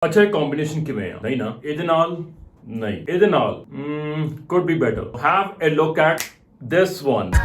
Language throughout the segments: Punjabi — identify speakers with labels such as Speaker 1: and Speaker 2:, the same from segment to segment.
Speaker 1: ਅੱਛਾ, ਇਹ ਕੰਬੀਨੇਸ਼ਨ ਕਿਵੇਂ ਆ? ਨਹੀਂ ਨਾ, ਇਹਦੇ ਨਾਲ ਨਹੀਂ, ਇਹਦੇ ਨਾਲ could be better. Have a look at this one.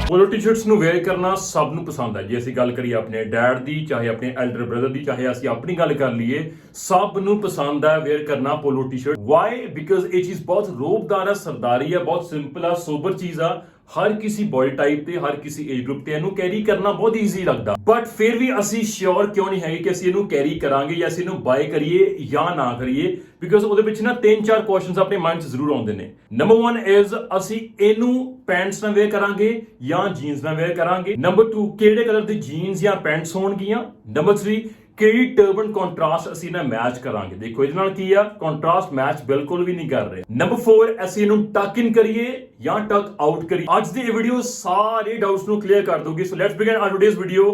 Speaker 1: Polo T-shirts ਨੂੰ ਵੇਅਰ ਕਰਨਾ ਸਭ ਨੂੰ ਪਸੰਦ ਹੈ। ਜੇ ਅਸੀਂ ਗੱਲ ਕਰੀਏ ਆਪਣੇ ਡੈਡ ਦੀ, ਚਾਹੇ ਆਪਣੇ ਐਲਡਰ ਬ੍ਰਦਰ ਦੀ, ਚਾਹੇ ਅਸੀਂ ਆਪਣੀ ਗੱਲ ਕਰ ਲਈਏ, ਸਭ ਨੂੰ ਪਸੰਦ ਹੈ ਵੇਅਰ ਕਰਨਾ ਪੋਲੋ ਟੀ-ਸ਼ਰਟ। ਵਾਈ? ਬਿਕਾਜ਼ ਇਹ ਚੀਜ਼ ਬਹੁਤ ਰੋਬਦਾਰ ਹੈ, ਸਰਦਾਰੀ ਹੈ, ਬਹੁਤ ਸਿੰਪਲ ਆ, ਸੋਬਰ ਚੀਜ਼ ਆ। ਹਰ ਕਿਸੇ ਬੋਡੀ ਟਾਈਪ ਤੇ, ਹਰ ਕਿਸੇ ਏਜ ਗਰੁੱਪ ਤੇ ਇਹਨੂੰ ਕੈਰੀ ਕਰਨਾ ਬਹੁਤ ਈਜ਼ੀ ਲੱਗਦਾ। ਬਟ ਫਿਰ ਵੀ ਅਸੀਂ ਸ਼ੋਰ ਕਿਉਂ ਨਹੀਂ ਹੈਗੇ ਕਿ ਅਸੀਂ ਇਹਨੂੰ ਕੈਰੀ ਕਰਾਂਗੇ ਜਾਂ ਅਸੀਂ ਇਹਨੂੰ ਬਾਏ ਕਰੀਏ ਜਾਂ ਨਾ ਕਰੀਏ? ਬਿਕਾਜ਼ ਉਹਦੇ ਵਿੱਚ ਨਾ 3-4 ਕੁਐਸਚਨਸ ਆਪਣੇ ਮਾਈਂਡ 'ਚ ਜ਼ਰੂਰ ਆਉਂਦੇ ਨੇ। ਨੰਬਰ 1 ਇਜ਼ ਅਸੀਂ ਇਹਨੂੰ ਪੈਂਟਸ ਨਾਲ ਵੇਅਰ ਕਰਾਂਗੇ ਜਾਂ ਜੀਨਸ ਨਾਲ ਵੇਅਰ ਕਰਾਂਗੇ। ਨੰਬਰ 2 ਕਿਹੜੇ ਕਲਰ ਦੀ ਜੀਨਸ ਜਾਂ ਪੈਂਟਸ ਹੋਣਗੀਆਂ। ਨੰਬਰ 3 ਕਿਹੜੀ ਟਰਬਨ ਕੰਟਰਾਸਟ ਅਸੀਂ ਨਾ ਮੈਚ ਕਰਾਂਗੇ। ਦੇਖੋ ਇਹਦੇ ਨਾਲ ਕੀ ਆ, ਕੰਟਰਾਸਟ ਮੈਚ ਬਿਲਕੁਲ ਵੀ ਨਹੀਂ ਕਰ ਰਹੇ। ਨੰਬਰ 4 ਅਸੀਂ ਇਹਨੂੰ ਟਕ ਇਨ ਕਰੀਏ ਜਾਂ ਟਕ ਆਊਟ ਕਰੀਏ। ਅੱਜ ਦੀ ਇਹ ਵੀਡੀਓ ਸਾਰੇ ਡਾਊਟਸ ਨੂੰ ਕਲੀਅਰ ਕਰ ਦੋਗੀ। So let's begin our today's video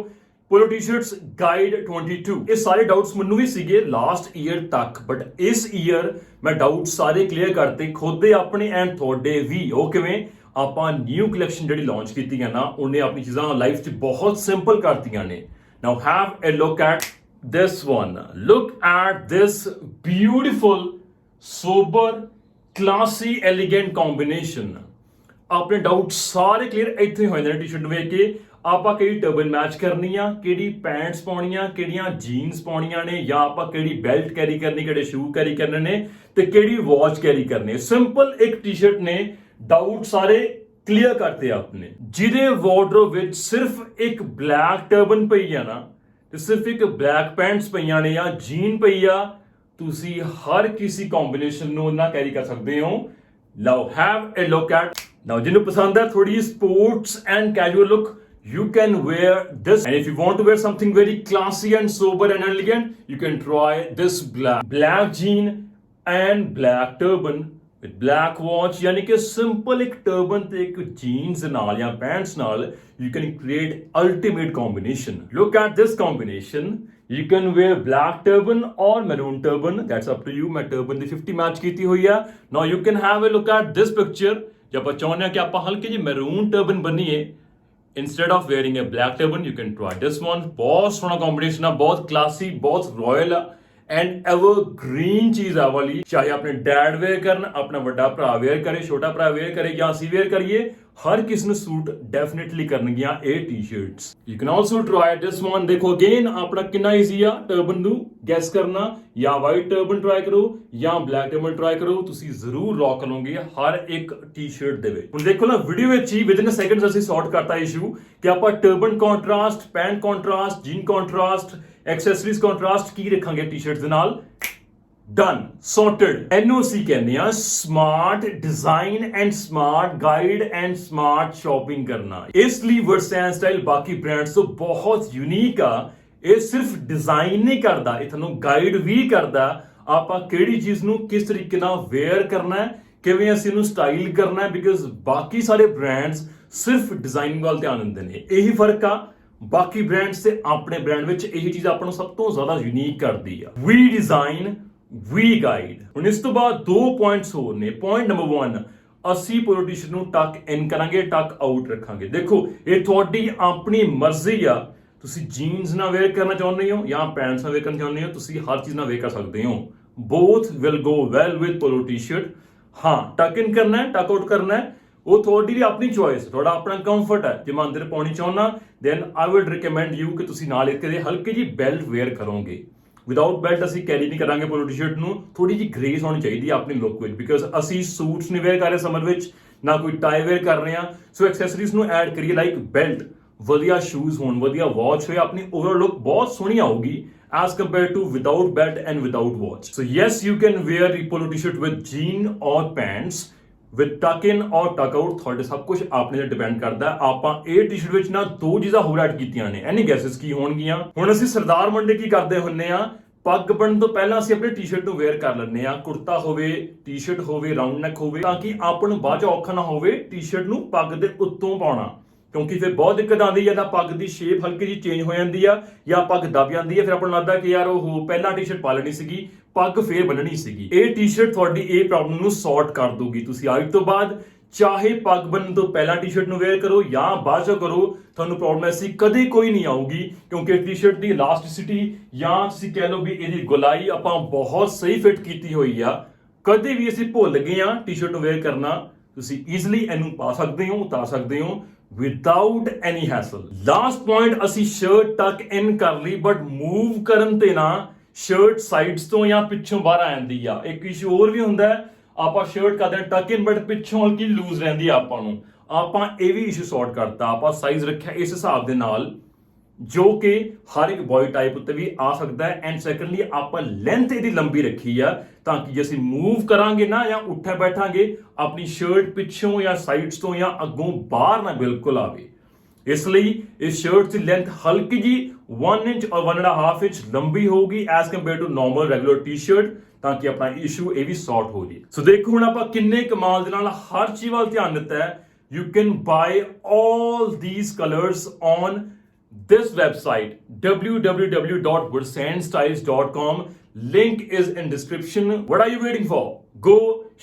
Speaker 1: polo T-shirts guide 22। ਇਹ ਸਾਰੇ ਡਾਊਟਸ ਮੈਨੂੰ ਵੀ ਸੀਗੇ ਲਾਸਟ ਈਅਰ ਤੱਕ, ਬਟ ਇਸ ਈਅਰ ਮੈਂ ਡਾਊਟ ਸਾਰੇ ਕਲੀਅਰ ਕਰਤੇ, ਖੁਦ ਆਪਣੇ ਐਂਡ ਤੁਹਾਡੇ ਵੀ। ਉਹ ਕਿਵੇਂ? ਆਪਾਂ ਨਿਊ ਕਲੈਕਸ਼ਨ ਜਿਹੜੀ ਲਾਂਚ ਕੀਤੀ ਹੈ ਨਾ, ਉਹਨੇ ਆਪਣੀ ਚੀਜ਼ਾਂ ਲਾਈਫ 'ਚ ਬਹੁਤ ਸਿੰਪਲ ਕਰਤੀਆਂ ਨੇ। Now have a look at this one. Look at this beautiful, sober, classy, elegant combination. ਆਪਣੇ ਡਾਊਟ ਸਾਰੇ ਕਲੀਅਰ ਇੱਥੇ ਹੋ ਜਾਂਦੇ ਨੇ ਟੀ-ਸ਼ਰਟ ਨੂੰ ਵੇਖ ਕੇ। ਆਪਾਂ ਕਿਹੜੀ ਟਰਬਨ ਮੈਚ ਕਰਨੀ ਆ, ਕਿਹੜੀ ਪੈਂਟਸ ਪਾਉਣੀਆਂ, ਕਿਹੜੀਆਂ ਜੀਨਸ ਪਾਉਣੀਆਂ ਨੇ, ਜਾਂ ਆਪਾਂ ਕਿਹੜੀ ਬੈਲਟ ਕੈਰੀ ਕਰਨੀ, ਕਿਹੜੇ ਸ਼ੂ ਕੈਰੀ ਕਰਨੇ ਨੇ, ਤੇ ਕਿਹੜੀ ਵਾਚ ਕੈਰੀ ਕਰਨੀ। ਸਿੰਪਲ ਇੱਕ ਟੀ-ਸ਼ਰਟ ਨੇ ਡਾਊਟ ਸਾਰੇ ਕਲੀਅਰ ਕਰਤੇ ਆਪਨੇ। ਜਿਹਦੇ ਵਾਰਡਰੋਬ ਵਿੱਚ ਸਿਰਫ ਇੱਕ ਬਲੈਕ ਟਰਬਨ ਪਈ ਆ ਨਾ, ਤੇ ਸਿਰਫ ਇੱਕ ਬਲੈਕ ਪੈਂਟਸ ਪਈਆਂ ਨੇ ਜਾਂ ਜੀਨ ਪਈ ਆ, ਤੁਸੀਂ ਹਰ ਕਿਸੇ ਕੰਬੀਨੇਸ਼ਨ ਨੂੰ ਨਾ ਕੈਰੀ ਕਰ ਸਕਦੇ ਹੋ। ਲਓ ਹੈਵ ਅ ਲੁੱਕ ਐਟ। ਨਾਓ ਜਿਹਨੂੰ ਪਸੰਦ ਹੈ ਥੋੜੀ sports and casual look, you can wear this. And if you want to wear something very classy and sober and elegant, you can try this black jean and black turban with black watch. यानी कि simple एक turban ਤੇ ਇੱਕ jeans ਨਾਲ ਜਾਂ pants ਨਾਲ you can create ultimate combination. Look at this combination. You can wear black turban or maroon turban. That's up to you. मैं turban ਦੀ 50 ਮੈਚ ਕੀਤੀ ਹੋਈ ਆ। Now you can have a look at this picture. ਜੇ ਆਪਾਂ ਚਾਹੁੰਦੇ ਆ ਕਿ ਆਪਾਂ ਹਲਕੇ ਜਿਹੀ maroon turban ਬਣੀਏ, instead of wearing a black turban, you can try this one. बहुत सोहना combination है, बहुत classy, बहुत royal and evergreen चीज आ वाली। चाहे अपने डैड वेयर करन, अपना बड़ा भरा वेयर करे, छोटा भरा वेयर करे या ਅਸੀਂ वेयर करिए, हर किसी ने सूट डेफिनेटली करनगियां ए T-shirts. You can also try this one. देखो अगेन अपना कितना ईजी आ टर्बन ਨੂੰ ਗੈਸ ਕਰਨਾ। ਜਾਂ ਵਾਈਟ ਟਰਬਨ ਟਰਾਈ ਕਰੋ ਜਾਂ ਬਲੈਕ ਟਰਬਨ ਟਰਾਈ ਕਰੋ, ਤੁਸੀਂ ਜ਼ਰੂਰ ਰੌਕ ਲਓਗੇ ਹਰ ਇੱਕ ਟੀ-ਸ਼ਰਟ ਦੇ ਵਿੱਚ। ਹੁਣ ਦੇਖੋ ਨਾ ਵੀਡੀਓ ਵਿੱਚ ਹੀ ਵਿਦਿਨ ਸੈਕਿੰਡਸ ਅਸੀਂ ਸੌਰਟ ਕਰਤਾ ਇਸ਼ੂ ਕਿ ਆਪਾਂ turban contrast, pant contrast, jean contrast, accessories contrast ਕੀ ਰੱਖਾਂਗੇ ਟੀ-ਸ਼ਰਟ ਦੇ ਨਾਲ। Done, sorted. ਇਹਨੂੰ ਅਸੀਂ ਕਹਿੰਦੇ ਆ smart design and smart guide and smart shopping ਕਰਨਾ। ਇਸ ਲਈ ਵਰਸੈਨ ਸਟਾਈਲ ਬਾਕੀ ਬ੍ਰਾਂਡਸ ਤੋਂ ਬਹੁਤ ਯੂਨੀਕ ਆ। ਇਹ ਸਿਰਫ ਡਿਜ਼ਾਈਨ ਨਹੀਂ ਕਰਦਾ, ਇਹ ਤੁਹਾਨੂੰ ਗਾਈਡ ਵੀ ਕਰਦਾ ਆਪਾਂ ਕਿਹੜੀ ਚੀਜ਼ ਨੂੰ ਕਿਸ ਤਰੀਕੇ ਨਾਲ ਵੇਅਰ ਕਰਨਾ ਹੈ, ਕਿਵੇਂ ਅਸੀਂ ਇਹਨੂੰ ਸਟਾਈਲ ਕਰਨਾ ਹੈ। ਬਿਕਾਜ਼ ਬਾਕੀ ਸਾਰੇ ਬ੍ਰਾਂਡਸ ਸਿਰਫ ਡਿਜ਼ਾਈਨਿੰਗ ਵੱਲ ਧਿਆਨ ਦਿੰਦੇ ਨੇ। ਇਹੀ ਫਰਕ ਆ ਬਾਕੀ ਬ੍ਰਾਂਡਸ ਤੇ ਆਪਣੇ ਬ੍ਰਾਂਡ ਵਿੱਚ। ਇਹੀ ਚੀਜ਼ ਆਪਾਂ ਨੂੰ ਸਭ ਤੋਂ ਜ਼ਿਆਦਾ ਯੂਨੀਕ ਕਰਦੀ ਆ। ਵੀ ਡਿਜ਼ਾਈਨ, ਵੀ ਗਾਈਡ। ਹੁਣ ਇਸ ਤੋਂ ਬਾਅਦ 2 ਪੁਆਇੰਟਸ ਹੋਰ ਨੇ। ਪੁਆਇੰਟ ਨੰਬਰ 1, ਅਸੀਂ ਪੋਲੋ ਟੀ-ਸ਼ਰਟ ਨੂੰ ਟਕ ਇਨ ਕਰਾਂਗੇ, ਟਕ ਆਊਟ ਰੱਖਾਂਗੇ। ਦੇਖੋ ਇਹ ਤੁਹਾਡੀ ਆਪਣੀ ਮਰਜ਼ੀ ਆ। ਤੁਸੀਂ ਜੀਨਸ ਨਾਲ ਵੇਅਰ ਕਰਨਾ ਚਾਹੁੰਦੇ ਹੋ ਜਾਂ ਪੈਂਟਸ ਨਾਲ ਵੇਅਰ ਕਰਨਾ ਚਾਹੁੰਦੇ ਹੋ, ਤੁਸੀਂ ਹਰ ਚੀਜ਼ ਨਾਲ ਵੇਅਰ ਕਰ ਸਕਦੇ ਹੋ। Both will go well with polo T-shirt. ਹਾਂ, ਟਕ ਇਨ ਕਰਨਾ ਹੈ, ਟਕ ਆਊਟ ਕਰਨਾ ਹੈ, ਉਹ ਤੁਹਾਡੀ ਵੀ ਆਪਣੀ ਚੋਇਸ, ਤੁਹਾਡਾ ਆਪਣਾ ਕੰਫਰਟ ਹੈ। ਜੇ ਮੈਂ ਅੰਦਰ ਪਾਉਣੀ ਚਾਹੁੰਦਾ then I would recommend you ਕਿ ਤੁਸੀਂ ਨਾਲ ਇੱਕ ਹਲਕੀ ਜਿਹੀ ਬੈਲਟ ਵੇਅਰ ਕਰੋਗੇ। ਵਿਦਾਊਟ ਬੈਲਟ ਅਸੀਂ ਕੈਰੀ ਨਹੀਂ ਕਰਾਂਗੇ ਪੋਲੋ ਟੀ-ਸ਼ਰਟ ਨੂੰ। ਥੋੜੀ ਜਿਹੀ ਗ੍ਰੇਸ ਹੋਣੀ ਚਾਹੀਦੀ ਹੈ ਆਪਣੀ ਲੁੱਕ ਵਿੱਚ, ਬਿਕਾਜ਼ ਅਸੀਂ ਸੂਟਸ ਨਹੀਂ ਵੇਅਰ ਕਰ ਰਹੇ ਸਮਰ ਵਿੱਚ, ਨਾ ਕੋਈ ਟਾਈ ਵੇਅਰ ਕਰ ਰਹੇ ਹਾਂ। ਸੋ ਐਕਸੈਸਰੀਜ਼ ਨੂੰ ਐਡ ਕਰੀਏ ਲਾਈਕ ਬੈਲਟ, ਵਧੀਆ ਸ਼ੂਜ਼ ਹੋਣ, ਵਧੀਆ ਵਾਚ ਹੋਏ, ਆਪਣੀ ਓਵਰਆਲ ਲੁੱਕ ਬਹੁਤ ਸੋਹਣੀ ਆਊਗੀ as compared to without belt and without watch. So yes, you can wear the polo t-shirt with jean or pants with tuck in or tuck out. ਤੁਹਾਡੇ ਸਭ ਕੁਝ ਆਪਣੇ ਤੇ ਡਿਪੈਂਡ ਕਰਦਾ ਹੈ। ਆਪਾਂ ਇਹ ਟੀ-ਸ਼ਰਟ ਵਿੱਚ ਨਾ 2 ਚੀਜ਼ਾਂ ਹੋਰ ਐਡ ਕੀਤੀਆਂ ਨੇ। ਐਨੀ ਗੈਸਸ ਕੀ ਹੋਣਗੀਆਂ? ਹੁਣ ਅਸੀਂ ਸਰਦਾਰ ਮੰਡੇ ਕੀ ਕਰਦੇ ਹੁੰਨੇ ਆ, ਪੱਗ ਬਣਨ ਤੋਂ ਪਹਿਲਾਂ ਅਸੀਂ ਆਪਣੇ ਟੀ-ਸ਼ਰਟ ਨੂੰ ਵੇਅਰ ਕਰ ਲੈਂਦੇ ਆ। ਕੁੜਤਾ ਹੋਵੇ, ਟੀ-ਸ਼ਰਟ ਹੋਵੇ, ਰਾਉਂਡ ਨੈਕ ਹੋਵੇ, ਤਾਂ ਕਿ ਆਪਾਂ ਨੂੰ ਬਾਅਦ ਚ ਔਖਾ ਨਾ ਹੋਵੇ ਟੀ-ਸ਼ਰਟ ਨੂੰ ਪੱਗ ਦੇ ਉੱਤੋਂ ਪਾਉਣਾ। ਕਿਉਂਕਿ ਫਿਰ ਬਹੁਤ ਦਿੱਕਤ ਆਉਂਦੀ ਹੈ, ਤਾਂ ਪੱਗ ਦੀ ਸ਼ੇਪ ਹਲਕੀ ਜਿਹੀ ਚੇਂਜ ਹੋ ਜਾਂਦੀ ਆ ਜਾਂ ਪੱਗ ਦਬ ਜਾਂਦੀ ਹੈ। ਫਿਰ ਆਪਾਂ ਨੂੰ ਲੱਗਦਾ ਕਿ ਯਾਰ ਉਹ ਪਹਿਲਾਂ ਟੀ-ਸ਼ਰਟ ਪਾ ਲੈਣੀ ਸੀਗੀ, ਪੱਗ ਫੇਰ ਬੰਨਣੀ ਸੀਗੀ। ਇਹ ਟੀ-ਸ਼ਰਟ ਤੁਹਾਡੀ ਇਹ ਪ੍ਰੋਬਲਮ ਨੂੰ ਸੌਰਟ ਕਰ ਦੂਗੀ। ਤੁਸੀਂ ਅੱਜ ਤੋਂ ਬਾਅਦ ਚਾਹੇ ਪੱਗ ਬੰਨਣ ਤੋਂ ਪਹਿਲਾਂ ਟੀ-ਸ਼ਰਟ ਨੂੰ ਵੇਅਰ ਕਰੋ ਜਾਂ ਬਾਅਦ ਚੋਂ ਕਰੋ, ਤੁਹਾਨੂੰ ਪ੍ਰੋਬਲਮ ਐਸੀ ਕਦੇ ਕੋਈ ਨਹੀਂ ਆਊਗੀ, ਕਿਉਂਕਿ ਟੀ-ਸ਼ਰਟ ਦੀ ਇਲਾਸਟਿਸਿਟੀ ਜਾਂ ਤੁਸੀਂ ਕਹਿ ਲਓ ਵੀ ਇਹਦੀ ਗੋਲਾਈ ਆਪਾਂ ਬਹੁਤ ਸਹੀ ਫਿੱਟ ਕੀਤੀ ਹੋਈ ਆ। ਕਦੇ ਵੀ ਅਸੀਂ ਭੁੱਲ ਗਏ ਆ ਟੀ-ਸ਼ਰਟ ਨੂੰ ਵੇਅਰ ਕਰਨਾ, ਤੁਸੀਂ ਈਜ਼ੀਲੀ ਇਹਨੂੰ ਪਾ ਸਕਦੇ ਹੋ, ਉਤਾਰ ਸਕਦੇ ਹੋ without any hassle. Last point, ਅਸੀਂ ਸ਼ਰਟ ਟਕ ਇਨ ਕਰ ਲਈ ਬਟ ਮੂਵ ਕਰਨ ਤੇ ਨਾ ਸ਼ਰਟ ਸਾਈਡਸ ਤੋਂ ਜਾਂ ਪਿੱਛੋਂ ਬਾਹਰ ਆ ਜਾਂਦੀ ਆ। ਇੱਕ ਇਸ਼ੂ ਹੋਰ ਵੀ ਹੁੰਦਾ ਹੈ, ਆਪਾਂ ਸ਼ਰਟ ਕਰਦੇ ਹਾਂ ਟਕ ਇਨ ਬਟ ਪਿੱਛੋਂ ਹਲਕੀ ਲੂਜ਼ ਰਹਿੰਦੀ ਆ ਆਪਾਂ ਨੂੰ। ਆਪਾਂ ਇਹ ਵੀ ਇਸ਼ੂ ਸੌਰਟ ਕਰਤਾ, ਆਪਾਂ ਸਾਈਜ਼ ਰੱਖਿਆ ਇਸ ਹਿਸਾਬ ਦੇ ਨਾਲ ਜੋ ਕਿ ਹਰ ਇੱਕ ਬॉडी ਟਾਈਪ ਉੱਤੇ ਵੀ ਆ ਸਕਦਾ ਹੈ। ਐਂਡ ਸੈਕੰਡਲੀ ਆਪਾਂ ਲੈਂਥ ਇਹਦੀ ਲੰਬੀ ਰੱਖੀ ਆ ਤਾਂ ਕਿ ਜੇ ਅਸੀਂ ਮੂਵ ਕਰਾਂਗੇ ਨਾ ਜਾਂ ਉੱਠੇ ਬੈਠਾਂਗੇ ਆਪਣੀ ਸ਼ਰਟ ਪਿੱਛੋਂ ਜਾਂ ਸਾਈਡਸ ਤੋਂ ਜਾਂ ਅੱਗੋਂ ਬਾਹਰ ਨਾ ਬਿਲਕੁਲ ਆਵੇ। ਇਸ ਲਈ ਇਸ ਸ਼ਰਟ ਦੀ ਲੈਂਥ ਹਲਕੀ ਜੀ 1 ਇੰਚ ਔਰ 1.5 ਇੰਚ ਲੰਬੀ ਹੋਊਗੀ as compare to normal regular T-shirt, ਤਾਂ ਕਿ ਆਪਣਾ ਇਸ਼ੂ ਇਹ ਵੀ ਸੌਰਟ ਹੋ ਜੇ। ਸੋ ਦੇਖੋ ਹੁਣ ਆਪਾਂ ਕਿੰਨੇ ਕਮਾਲ ਦੇ ਨਾਲ ਹਰ ਚੀਜ਼ ਵੱਲ ਧਿਆਨ ਦਿੱਤਾ ਹੈ। You can buy all these colors on this website www.woodsandstyles.com. Link is in description. What are you waiting for? Go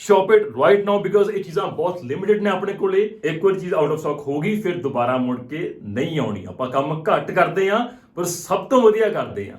Speaker 1: shop it right now because ਇਹ ਚੀਜ਼ਾਂ ਬਹੁਤ ਲਿਮਿਟਡ ਨੇ ਆਪਣੇ ਕੋਲੇ। ਇੱਕ ਵਾਰ ਚੀਜ਼ ਆਊਟ ਆਫ ਸਟਾਕ ਹੋ ਗਈ ਫਿਰ ਦੁਬਾਰਾ ਮੁੜ ਕੇ ਨਹੀਂ ਆਉਣੀ। ਆਪਾਂ ਕੰਮ ਘੱਟ ਕਰਦੇ ਆ ਪਰ ਸਭ ਤੋਂ ਵਧੀਆ ਕਰਦੇ ਆ।